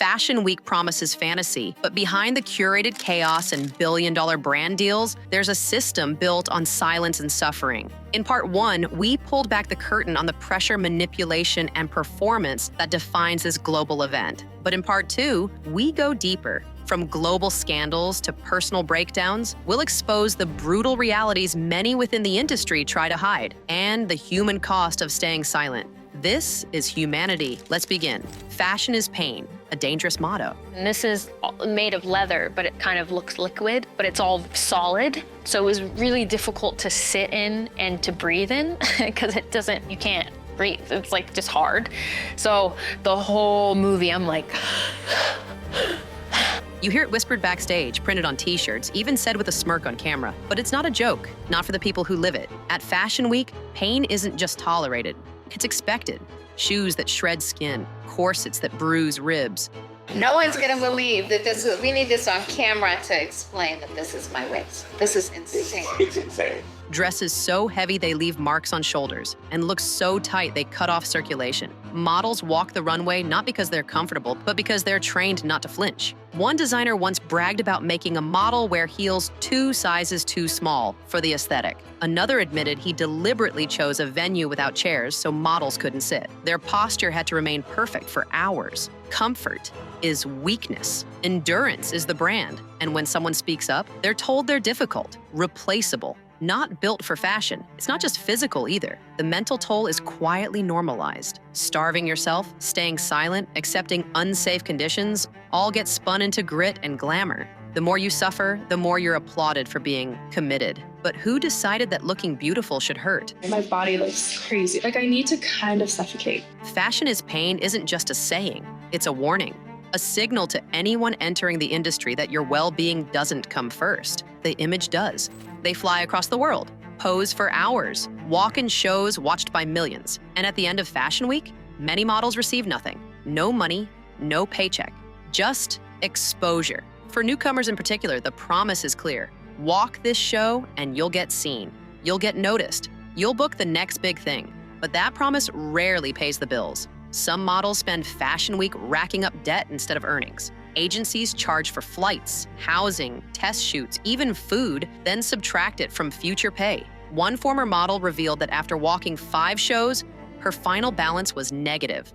Fashion Week promises fantasy, but behind the curated chaos and billion-dollar brand deals, there's a system built on silence and suffering. In part 1, we pulled back the curtain on the pressure, manipulation, and performance that defines this global event. But in part 2, we go deeper. From global scandals to personal breakdowns, we'll expose the brutal realities many within the industry try to hide, and the human cost of staying silent. This is humanity. Let's begin. Fashion is pain, a dangerous motto. And this is made of leather, but it kind of looks liquid, but it's all solid. So it was really difficult to sit in and to breathe in because you can't breathe. It's like just hard. So the whole movie, I'm like, You hear it whispered backstage, printed on t-shirts, even said with a smirk on camera. But it's not a joke, not for the people who live it. At Fashion Week, pain isn't just tolerated, it's expected. Shoes that shred skin, corsets that bruise ribs. No one's gonna believe that we need this on camera to explain that this is my waist. This is insane. It's insane. Dresses so heavy they leave marks on shoulders, and look so tight they cut off circulation. Models walk the runway not because they're comfortable, but because they're trained not to flinch. One designer once bragged about making a model wear heels 2 sizes too small for the aesthetic. Another admitted he deliberately chose a venue without chairs so models couldn't sit. Their posture had to remain perfect for hours. Comfort is weakness. Endurance is the brand. And when someone speaks up, they're told they're difficult, replaceable, not built for fashion. It's not just physical either. The mental toll is quietly normalized. Starving yourself, staying silent, accepting unsafe conditions, all get spun into grit and glamour. The more you suffer, the more you're applauded for being committed. But who decided that looking beautiful should hurt? My body looks crazy. Like I need to kind of suffocate. Fashion is pain isn't just a saying, it's a warning. A signal to anyone entering the industry that your well-being doesn't come first. The image does. They fly across the world, pose for hours, walk in shows watched by millions. And at the end of Fashion Week, many models receive nothing. No money, no paycheck, just exposure. For newcomers in particular, the promise is clear. Walk this show and you'll get seen. You'll get noticed. You'll book the next big thing. But that promise rarely pays the bills. Some models spend Fashion Week racking up debt instead of earnings. Agencies charge for flights, housing, test shoots, even food, then subtract it from future pay. One former model revealed that after walking 5 shows, her final balance was negative.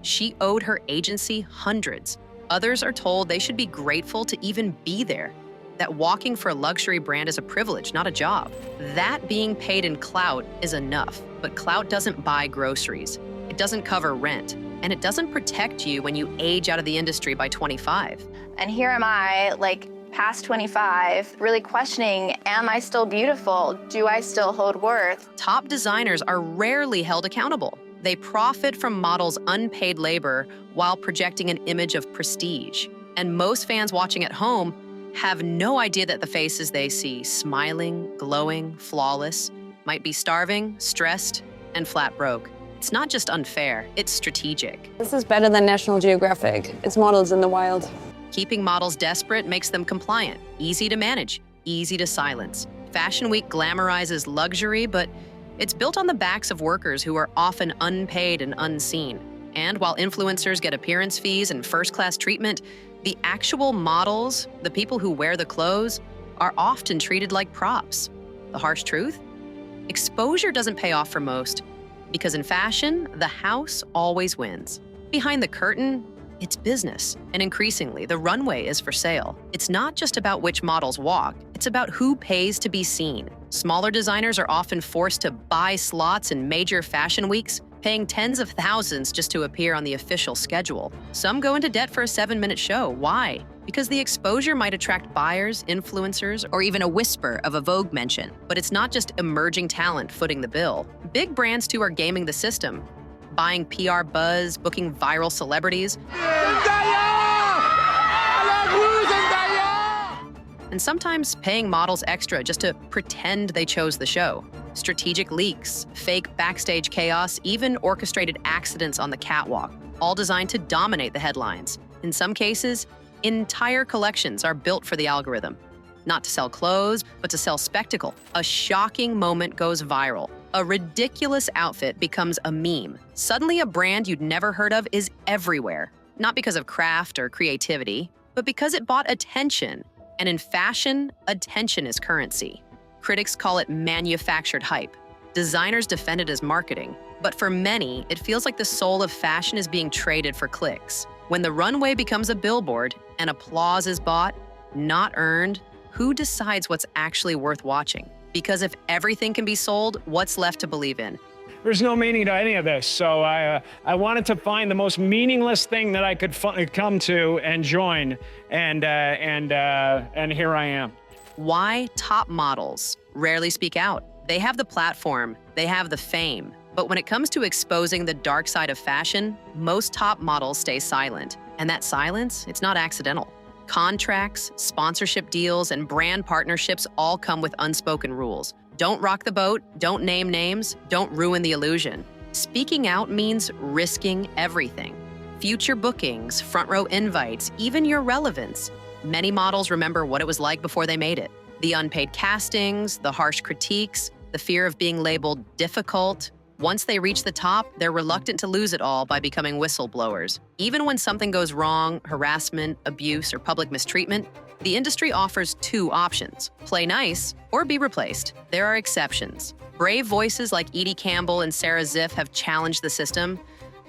She owed her agency hundreds. Others are told they should be grateful to even be there, that walking for a luxury brand is a privilege, not a job. That being paid in clout is enough, but clout doesn't buy groceries. It doesn't cover rent, and it doesn't protect you when you age out of the industry by 25. And here am I, like past 25, really questioning, am I still beautiful? Do I still hold worth? Top designers are rarely held accountable. They profit from models' unpaid labor while projecting an image of prestige. And most fans watching at home have no idea that the faces they see, smiling, glowing, flawless, might be starving, stressed, and flat broke. It's not just unfair, it's strategic. This is better than National Geographic. It's models in the wild. Keeping models desperate makes them compliant, easy to manage, easy to silence. Fashion Week glamorizes luxury, but it's built on the backs of workers who are often unpaid and unseen. And while influencers get appearance fees and first-class treatment, the actual models, the people who wear the clothes, are often treated like props. The harsh truth? Exposure doesn't pay off for most, because in fashion, the house always wins. Behind the curtain, it's business, and increasingly, the runway is for sale. It's not just about which models walk, it's about who pays to be seen. Smaller designers are often forced to buy slots in major fashion weeks, paying tens of thousands just to appear on the official schedule. Some go into debt for a 7-minute show. Why? Because the exposure might attract buyers, influencers, or even a whisper of a Vogue mention. But it's not just emerging talent footing the bill. Big brands too are gaming the system, buying PR buzz, booking viral celebrities, and sometimes paying models extra just to pretend they chose the show. Strategic leaks, fake backstage chaos, even orchestrated accidents on the catwalk, all designed to dominate the headlines. In some cases, entire collections are built for the algorithm. Not to sell clothes, but to sell spectacle. A shocking moment goes viral. A ridiculous outfit becomes a meme. Suddenly a brand you'd never heard of is everywhere. not because of craft or creativity, but because it bought attention. And in fashion, attention is currency. Critics call it manufactured hype. Designers defend it as marketing. But for many, it feels like the soul of fashion is being traded for clicks. When the runway becomes a billboard and applause is bought, not earned, who decides what's actually worth watching? Because if everything can be sold, what's left to believe in? There's no meaning to any of this, so I wanted to find the most meaningless thing that I could come to and join, and here I am. Why top models rarely speak out? They have the platform, they have the fame, but when it comes to exposing the dark side of fashion, most top models stay silent. And that silence, it's not accidental. Contracts, sponsorship deals, and brand partnerships all come with unspoken rules. Don't rock the boat, don't name names, don't ruin the illusion. Speaking out means risking everything. Future bookings, front row invites, even your relevance. Many models remember what it was like before they made it. The unpaid castings, the harsh critiques, the fear of being labeled difficult. Once they reach the top, they're reluctant to lose it all by becoming whistleblowers. Even when something goes wrong, harassment, abuse, or public mistreatment, the industry offers two options: play nice or be replaced. There are exceptions. Brave voices like Edie Campbell and Sarah Ziff have challenged the system,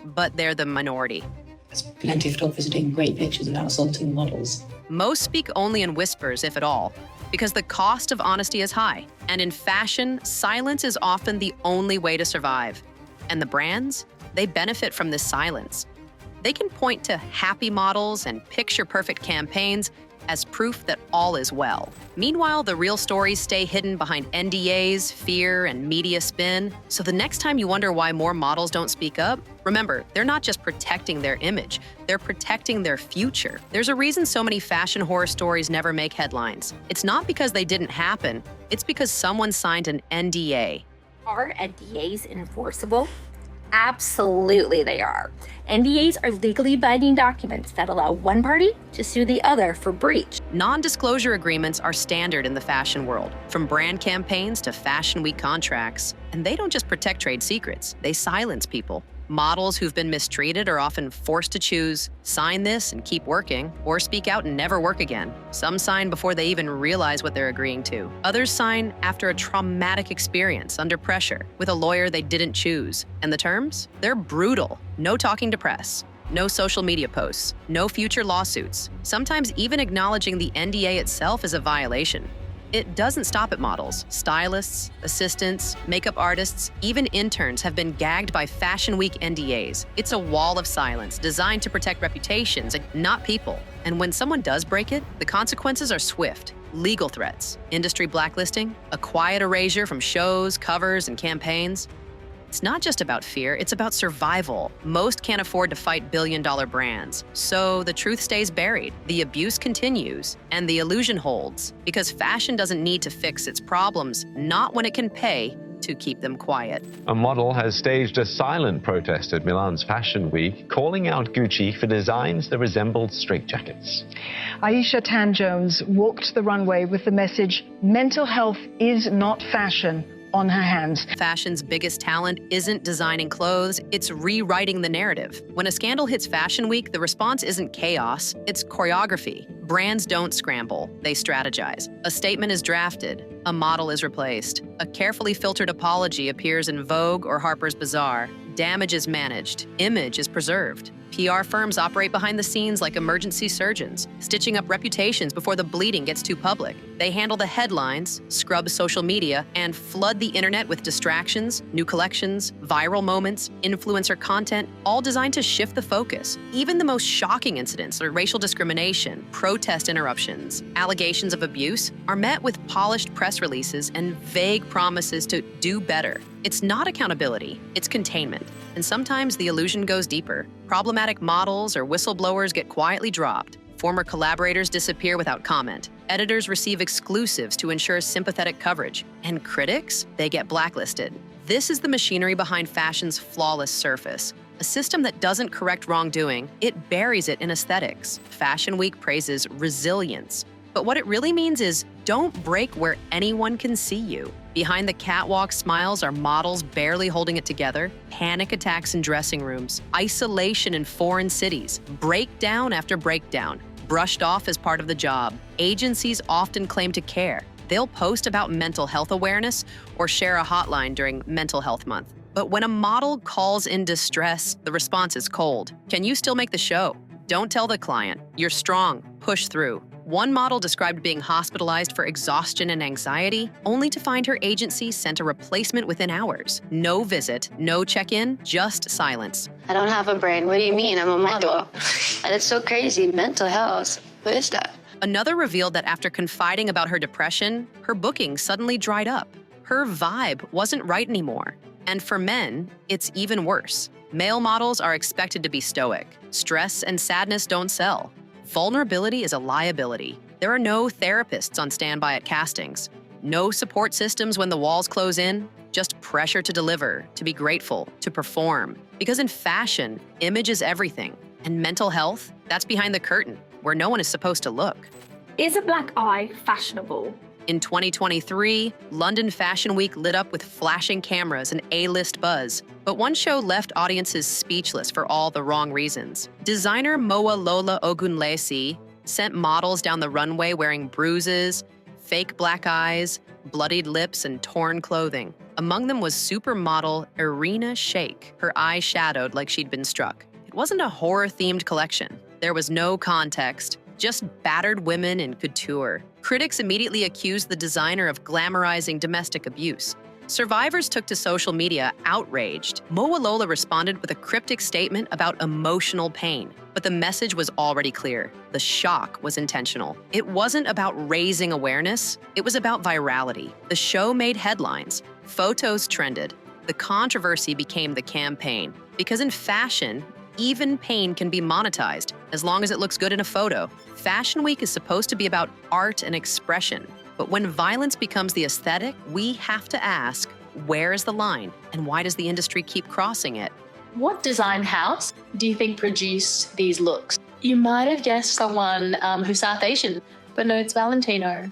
but they're the minority. There's plenty of talk visiting great pictures without assaulting models. Most speak only in whispers, if at all, because the cost of honesty is high. And in fashion, silence is often the only way to survive. And the brands, they benefit from this silence. They can point to happy models and picture-perfect campaigns as proof that all is well. Meanwhile, the real stories stay hidden behind NDAs, fear, and media spin. So the next time you wonder why more models don't speak up, remember, they're not just protecting their image, they're protecting their future. There's a reason so many fashion horror stories never make headlines. It's not because they didn't happen, it's because someone signed an NDA. Are NDAs enforceable? Absolutely they are. NDAs are legally binding documents that allow one party to sue the other for breach. Non-disclosure agreements are standard in the fashion world, from brand campaigns to Fashion Week contracts. And they don't just protect trade secrets, they silence people. Models who've been mistreated are often forced to choose, sign this and keep working, or speak out and never work again. Some sign before they even realize what they're agreeing to. Others sign after a traumatic experience, under pressure, with a lawyer they didn't choose. And the terms? They're brutal. No talking to press. No social media posts. No future lawsuits. Sometimes even acknowledging the NDA itself is a violation. It doesn't stop at models. Stylists, assistants, makeup artists, even interns have been gagged by Fashion Week NDAs. It's a wall of silence designed to protect reputations, not people. And when someone does break it, the consequences are swift. Legal threats, industry blacklisting, a quiet erasure from shows, covers, and campaigns. It's not just about fear, it's about survival. Most can't afford to fight billion-dollar brands. So the truth stays buried, the abuse continues, and the illusion holds, because fashion doesn't need to fix its problems, not when it can pay to keep them quiet. A model has staged a silent protest at Milan's Fashion Week, calling out Gucci for designs that resembled straitjackets. Aisha Tan-Jones walked the runway with the message, "Mental health is not fashion," on her hands. Fashion's biggest talent isn't designing clothes, it's rewriting the narrative. When a scandal hits Fashion Week, the response isn't chaos, it's choreography. Brands don't scramble, they strategize. A statement is drafted, a model is replaced. A carefully filtered apology appears in Vogue or Harper's Bazaar. Damage is managed, image is preserved. PR firms operate behind the scenes like emergency surgeons, stitching up reputations before the bleeding gets too public. They handle the headlines, scrub social media, and flood the internet with distractions, new collections, viral moments, influencer content, all designed to shift the focus. Even the most shocking incidents, like racial discrimination, protest interruptions, allegations of abuse, are met with polished press releases and vague promises to do better. It's not accountability, it's containment. And sometimes the illusion goes deeper. Problematic models or whistleblowers get quietly dropped. Former collaborators disappear without comment. Editors receive exclusives to ensure sympathetic coverage. And critics, they get blacklisted. This is the machinery behind fashion's flawless surface. A system that doesn't correct wrongdoing, it buries it in aesthetics. Fashion Week praises resilience. But what it really means is don't break where anyone can see you. Behind the catwalk smiles are models barely holding it together, panic attacks in dressing rooms, isolation in foreign cities, breakdown after breakdown, brushed off as part of the job. Agencies often claim to care. They'll post about mental health awareness or share a hotline during Mental Health Month. But when a model calls in distress, the response is cold. Can you still make the show? Don't tell the client. You're strong. Push through. One model described being hospitalized for exhaustion and anxiety, only to find her agency sent a replacement within hours. No visit, no check-in, just silence. I don't have a brain. What do you mean? I'm a model. And it's so crazy. Mental health. What is that? Another revealed that after confiding about her depression, her booking suddenly dried up. Her vibe wasn't right anymore. And for men, it's even worse. Male models are expected to be stoic. Stress and sadness don't sell. Vulnerability is a liability. There are no therapists on standby at castings. No support systems when the walls close in. Just pressure to deliver, to be grateful, to perform. Because in fashion, image is everything. And mental health, that's behind the curtain, where no one is supposed to look. Is a black eye fashionable? In 2023, London Fashion Week lit up with flashing cameras and A-list buzz. But one show left audiences speechless for all the wrong reasons. Designer Moa Lola Ogunlesi sent models down the runway wearing bruises, fake black eyes, bloodied lips, and torn clothing. Among them was supermodel Irina Shayk, her eyes shadowed like she'd been struck. It wasn't a horror-themed collection. There was no context, just battered women in couture. Critics immediately accused the designer of glamorizing domestic abuse. Survivors took to social media outraged. Moa Lola responded with a cryptic statement about emotional pain. But the message was already clear. The shock was intentional. It wasn't about raising awareness, it was about virality. The show made headlines. Photos trended. The controversy became the campaign. Because in fashion, even pain can be monetized, as long as it looks good in a photo. Fashion Week is supposed to be about art and expression. But when violence becomes the aesthetic, we have to ask, where is the line? And why does the industry keep crossing it? What design house do you think produced these looks? You might have guessed someone who's South Asian, but no, it's Valentino.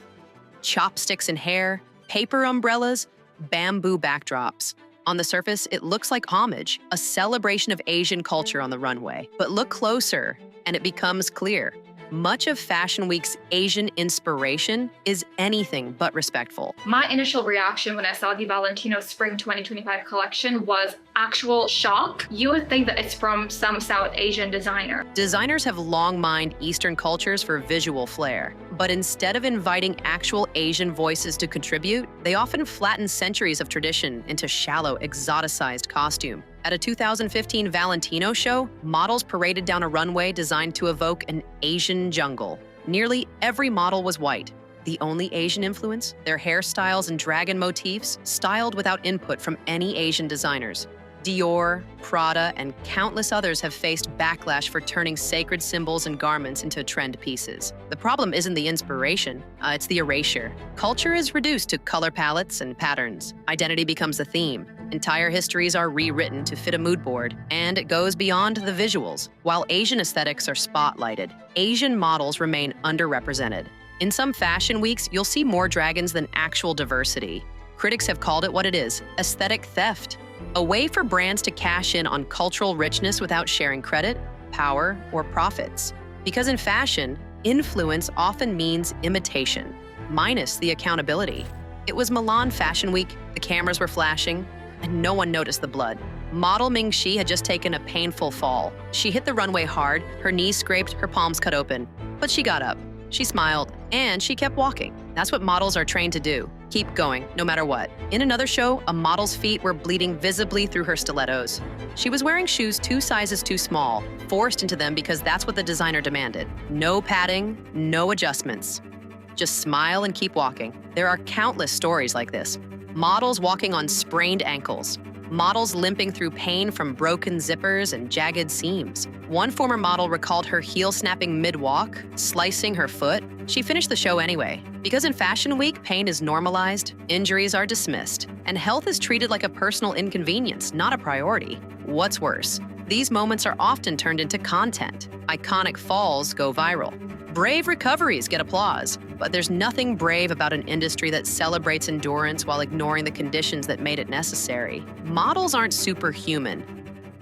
Chopsticks in hair, paper umbrellas, bamboo backdrops. On the surface, it looks like homage, a celebration of Asian culture on the runway. But look closer, and it becomes clear. Much of Fashion Week's Asian inspiration is anything but respectful. My initial reaction when I saw the Valentino Spring 2025 collection was actual shock. You would think that it's from some South Asian designer. Designers have long mined Eastern cultures for visual flair, but instead of inviting actual Asian voices to contribute, they often flatten centuries of tradition into shallow, exoticized costume. At a 2015 Valentino show, models paraded down a runway designed to evoke an Asian jungle. Nearly every model was white. The only Asian influence? Their hairstyles and dragon motifs, styled without input from any Asian designers. Dior, Prada, and countless others have faced backlash for turning sacred symbols and garments into trend pieces. The problem isn't the inspiration, it's the erasure. Culture is reduced to color palettes and patterns. Identity becomes the theme. Entire histories are rewritten to fit a mood board, and it goes beyond the visuals. While Asian aesthetics are spotlighted, Asian models remain underrepresented. In some fashion weeks, you'll see more dragons than actual diversity. Critics have called it what it is, aesthetic theft. A way for brands to cash in on cultural richness without sharing credit, power, or profits. Because in fashion, influence often means imitation, minus the accountability. It was Milan Fashion Week, the cameras were flashing, and no one noticed the blood. Model Ming Shi had just taken a painful fall. She hit the runway hard, her knees scraped, her palms cut open. But she got up, she smiled, and she kept walking. That's what models are trained to do. Keep going, no matter what. In another show, a model's feet were bleeding visibly through her stilettos. She was wearing shoes 2 sizes too small, forced into them because that's what the designer demanded. No padding, no adjustments. Just smile and keep walking. There are countless stories like this. Models walking on sprained ankles. Models limping through pain from broken zippers and jagged seams. One former model recalled her heel snapping mid-walk, slicing her foot. She finished the show anyway. Because in Fashion Week, pain is normalized, injuries are dismissed, and health is treated like a personal inconvenience, not a priority. What's worse, these moments are often turned into content. Iconic falls go viral. Brave recoveries get applause, but there's nothing brave about an industry that celebrates endurance while ignoring the conditions that made it necessary. Models aren't superhuman.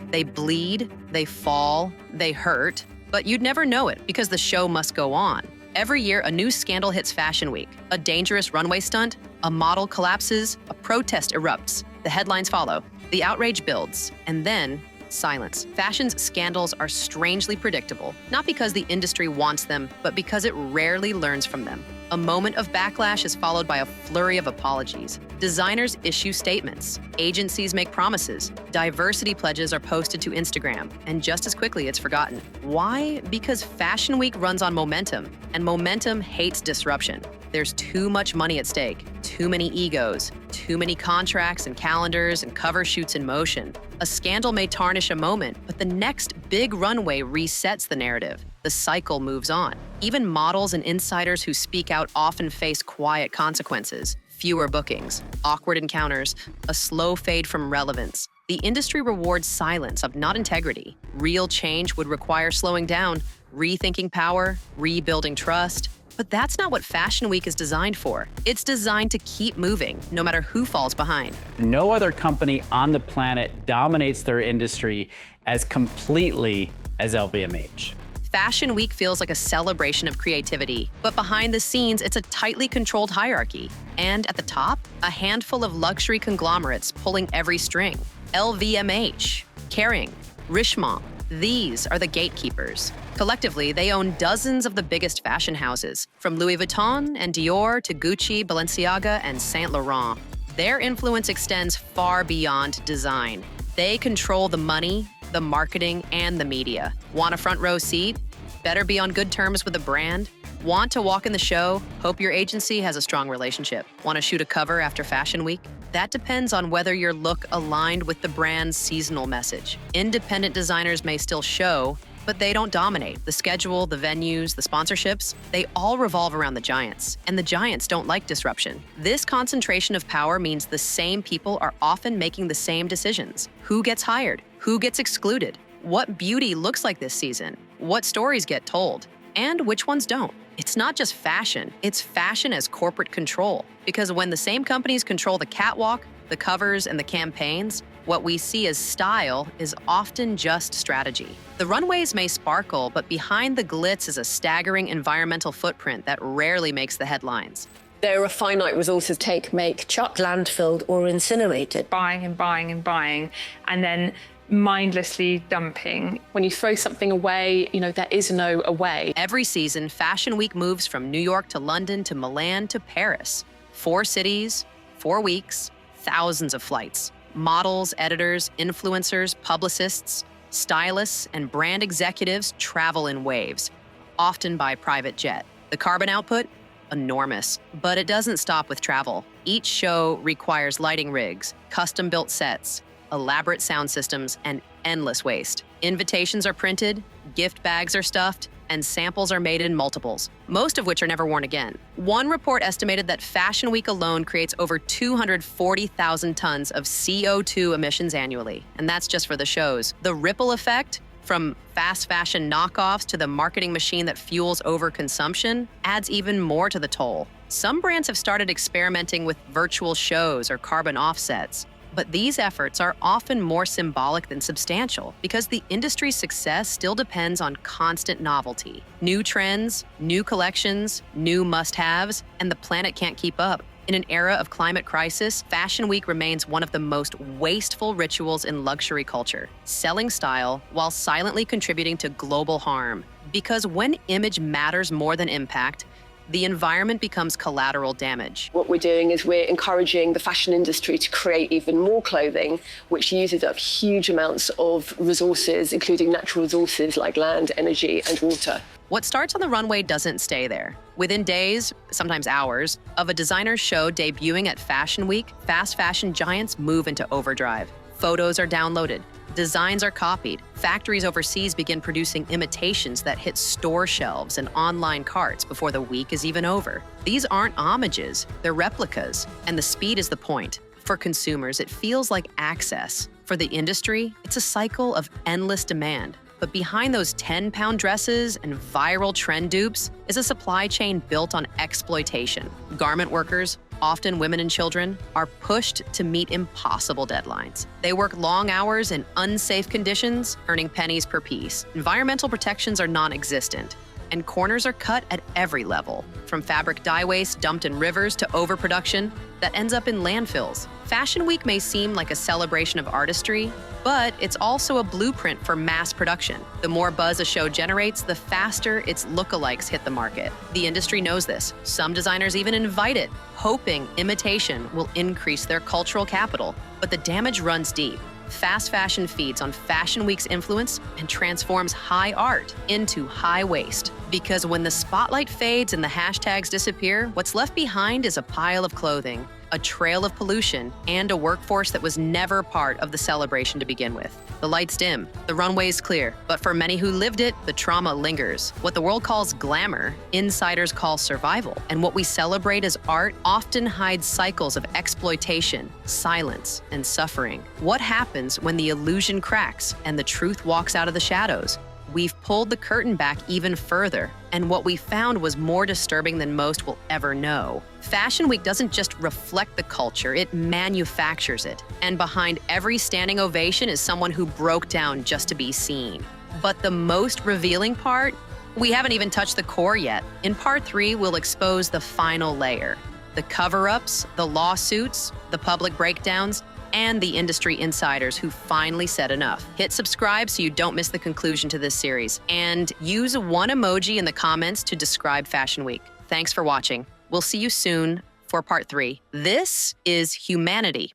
They bleed, they fall, they hurt, but you'd never know it because the show must go on. Every year, a new scandal hits Fashion Week. A dangerous runway stunt, a model collapses, a protest erupts. The headlines follow, the outrage builds, and then silence. Fashion's scandals are strangely predictable, not because the industry wants them, but because it rarely learns from them. A moment of backlash is followed by a flurry of apologies. Designers issue statements. Agencies make promises. Diversity pledges are posted to Instagram, and just as quickly it's forgotten. Why? Because Fashion Week runs on momentum, and momentum hates disruption. There's too much money at stake, too many egos, too many contracts and calendars and cover shoots in motion. A scandal may tarnish a moment, but the next big runway resets the narrative. The cycle moves on. Even models and insiders who speak out often face quiet consequences. Fewer bookings, awkward encounters, a slow fade from relevance. The industry rewards silence, not integrity. Real change would require slowing down, rethinking power, rebuilding trust. But that's not what Fashion Week is designed for. It's designed to keep moving, no matter who falls behind. No other company on the planet dominates their industry as completely as LVMH. Fashion Week feels like a celebration of creativity, but behind the scenes, it's a tightly controlled hierarchy. And at the top, a handful of luxury conglomerates pulling every string. LVMH, Kering, Richemont. These are the gatekeepers. Collectively, they own dozens of the biggest fashion houses, from Louis Vuitton and Dior to Gucci, Balenciaga, and Saint Laurent. Their influence extends far beyond design. They control the money, the marketing, and the media. Want a front row seat? Better be on good terms with the brand. Want to walk in the show? Hope your agency has a strong relationship. Want to shoot a cover after Fashion Week? That depends on whether your look aligned with the brand's seasonal message. Independent designers may still show, but they don't dominate. The schedule, the venues, the sponsorships, they all revolve around the giants. And the giants don't like disruption. This concentration of power means the same people are often making the same decisions. Who gets hired? Who gets excluded? What beauty looks like this season? What stories get told? And which ones don't? It's not just fashion, it's fashion as corporate control. Because when the same companies control the catwalk, the covers, and the campaigns, what we see as style is often just strategy. The runways may sparkle, but behind the glitz is a staggering environmental footprint that rarely makes the headlines. There are finite resources. Take, make, chuck, landfilled, or incinerated. Buying and buying and buying, and then mindlessly dumping. When you throw something away, there is no away. Every season, Fashion Week moves from New York to London to Milan to Paris. 4 cities, 4 weeks, thousands of flights. Models, editors, influencers, publicists, stylists, and brand executives travel in waves, often by private jet. The carbon output? Enormous. But it doesn't stop with travel. Each show requires lighting rigs, custom-built sets, elaborate sound systems, and endless waste. Invitations are printed, gift bags are stuffed, and samples are made in multiples, most of which are never worn again. One report estimated that Fashion Week alone creates over 240,000 tons of CO2 emissions annually, and that's just for the shows. The ripple effect, from fast fashion knockoffs to the marketing machine that fuels overconsumption, adds even more to the toll. Some brands have started experimenting with virtual shows or carbon offsets. But these efforts are often more symbolic than substantial because the industry's success still depends on constant novelty. New trends, new collections, new must-haves, and the planet can't keep up. In an era of climate crisis, Fashion Week remains one of the most wasteful rituals in luxury culture, selling style while silently contributing to global harm. Because when image matters more than impact, the environment becomes collateral damage. What we're doing is we're encouraging the fashion industry to create even more clothing, which uses up huge amounts of resources, including natural resources like land, energy, and water. What starts on the runway doesn't stay there. Within days, sometimes hours, of a designer's show debuting at Fashion Week, fast fashion giants move into overdrive. Photos are downloaded. Designs are copied. Factories overseas begin producing imitations that hit store shelves and online carts before the week is even over. These aren't homages, they're replicas, and the speed is the point. For consumers, it feels like access. For the industry, it's a cycle of endless demand. But behind those 10-pound dresses and viral trend dupes is a supply chain built on exploitation. Garment workers, often women and children, are pushed to meet impossible deadlines. They work long hours in unsafe conditions, earning pennies per piece. Environmental protections are non-existent, and corners are cut at every level, from fabric dye waste dumped in rivers to overproduction that ends up in landfills. Fashion Week may seem like a celebration of artistry, but it's also a blueprint for mass production. The more buzz a show generates, the faster its lookalikes hit the market. The industry knows this. Some designers even invite it, hoping imitation will increase their cultural capital. But the damage runs deep. Fast fashion feeds on Fashion Week's influence and transforms high art into high waste. Because when the spotlight fades and the hashtags disappear, what's left behind is a pile of clothing, a trail of pollution, and a workforce that was never part of the celebration to begin with. The lights dim, the runway's clear, but for many who lived it, the trauma lingers. What the world calls glamour, insiders call survival, and what we celebrate as art often hides cycles of exploitation, silence, and suffering. What happens when the illusion cracks and the truth walks out of the shadows? We've pulled the curtain back even further, and what we found was more disturbing than most will ever know. Fashion Week doesn't just reflect the culture, it manufactures it. And behind every standing ovation is someone who broke down just to be seen. But the most revealing part? We haven't even touched the core yet. In part 3, we'll expose the final layer. The cover-ups, the lawsuits, the public breakdowns, and the industry insiders who finally said enough. Hit subscribe so you don't miss the conclusion to this series. And use one emoji in the comments to describe Fashion Week. Thanks for watching. We'll see you soon for part 3. This is humanity.